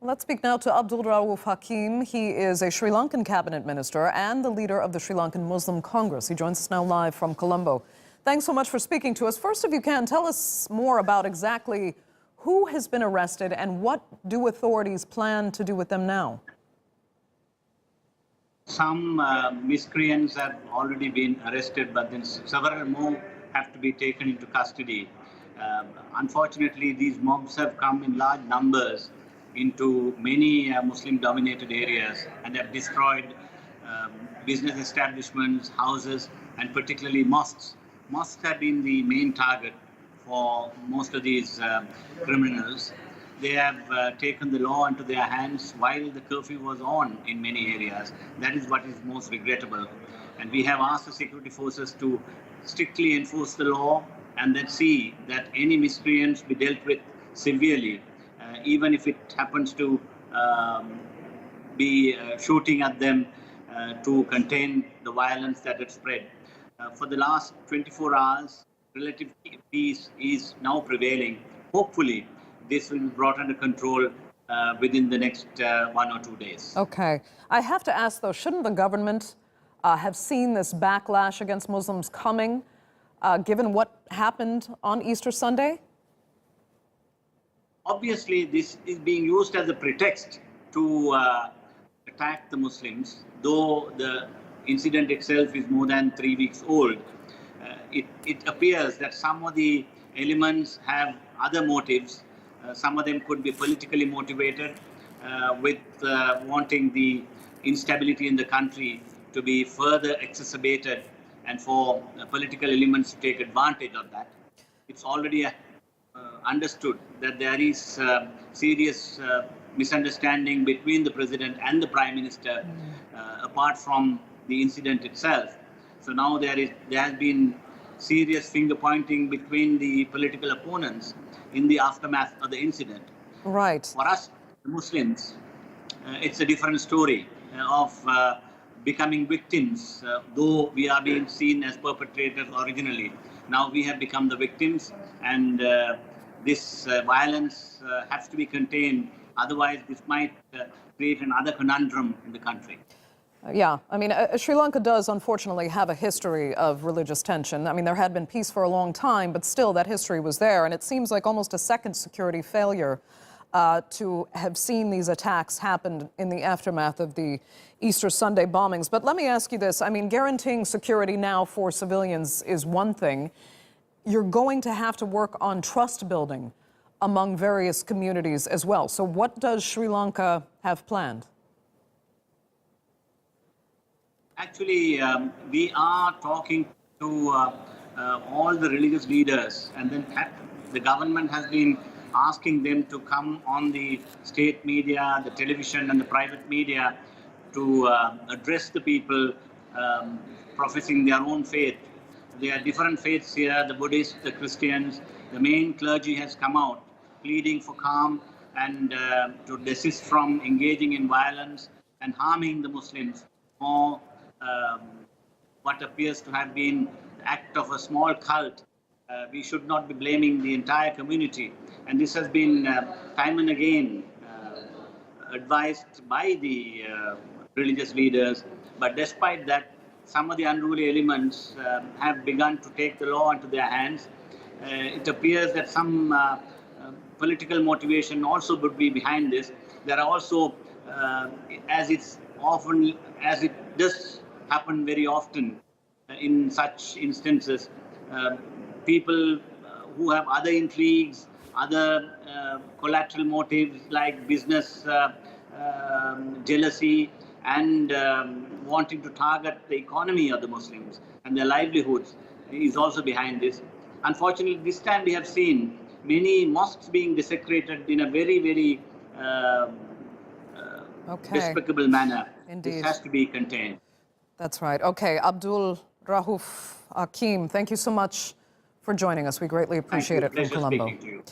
Let's speak now to Abdul Rauff Hakeem. He is a Sri Lankan cabinet minister and the leader of the Sri Lankan Muslim Congress. He joins us now live from Colombo. Thanks so much for speaking to us. First, if you can, tell us more about exactly who has been arrested and what do authorities plan to do with them now? Some miscreants have already been arrested, but then several more have to be taken into custody. Unfortunately, these mobs have come in large numbers into many Muslim-dominated areas and have destroyed business establishments, houses, and particularly mosques. Mosques have been the main target for most of these criminals. They have taken the law into their hands while the curfew was on in many areas. That is what is most regrettable. And we have asked the security forces to strictly enforce the law and then see that any miscreants be dealt with severely, even if it happens to be shooting at them to contain the violence that had spread. For the last 24 hours, relative peace is now prevailing. Hopefully, this will be brought under control within the next 1 or 2 days. Okay. I have to ask, though, shouldn't the government have seen this backlash against Muslims coming, given what happened on Easter Sunday? Obviously, this is being used as a pretext to attack the Muslims, though the incident itself is more than 3 weeks old. It appears that some of the elements have other motives. Some of them could be politically motivated with wanting the instability in the country to be further exacerbated and for political elements to take advantage of that. It's already understood that there is serious misunderstanding between the president and the prime minister apart from the incident itself. So now there has been serious finger pointing between the political opponents in the aftermath of the incident. Right. For us, the Muslims, it's a different story of becoming victims, though we are being seen as perpetrators originally. Now we have become the victims, and this violence has to be contained. Otherwise, this might create another conundrum in the country. Yeah, I mean, Sri Lanka does unfortunately have a history of religious tension. I mean, there had been peace for a long time, but still that history was there. And it seems like almost a second security failure to have seen these attacks happen in the aftermath of the Easter Sunday bombings. But let me ask you this. I mean, guaranteeing security now for civilians is one thing. You're going to have to work on trust building among various communities as well. So what does Sri Lanka have planned? Actually, we are talking to all the religious leaders, and then the government has been asking them to come on the state media, the television and the private media to address the people professing their own faith. There are different faiths here, the Buddhists, the Christians. The main clergy has come out pleading for calm and to desist from engaging in violence and harming the Muslims for what appears to have been the act of a small cult. We should not be blaming the entire community. And this has been time and again advised by the religious leaders. But despite that, some of the unruly elements have begun to take the law into their hands. It appears that some political motivation also would be behind this. There are also, as it does happen very often in such instances, people who have other intrigues, other collateral motives like business jealousy and wanting to target the economy of the Muslims and their livelihoods is also behind this. Unfortunately, this time we have seen many mosques being desecrated in a very, very despicable manner. Indeed. This has to be contained. That's right. Okay, Abdul Rauff Hakeem, thank you so much for joining us. We greatly appreciate it from Colombo. Pleasure speaking to you.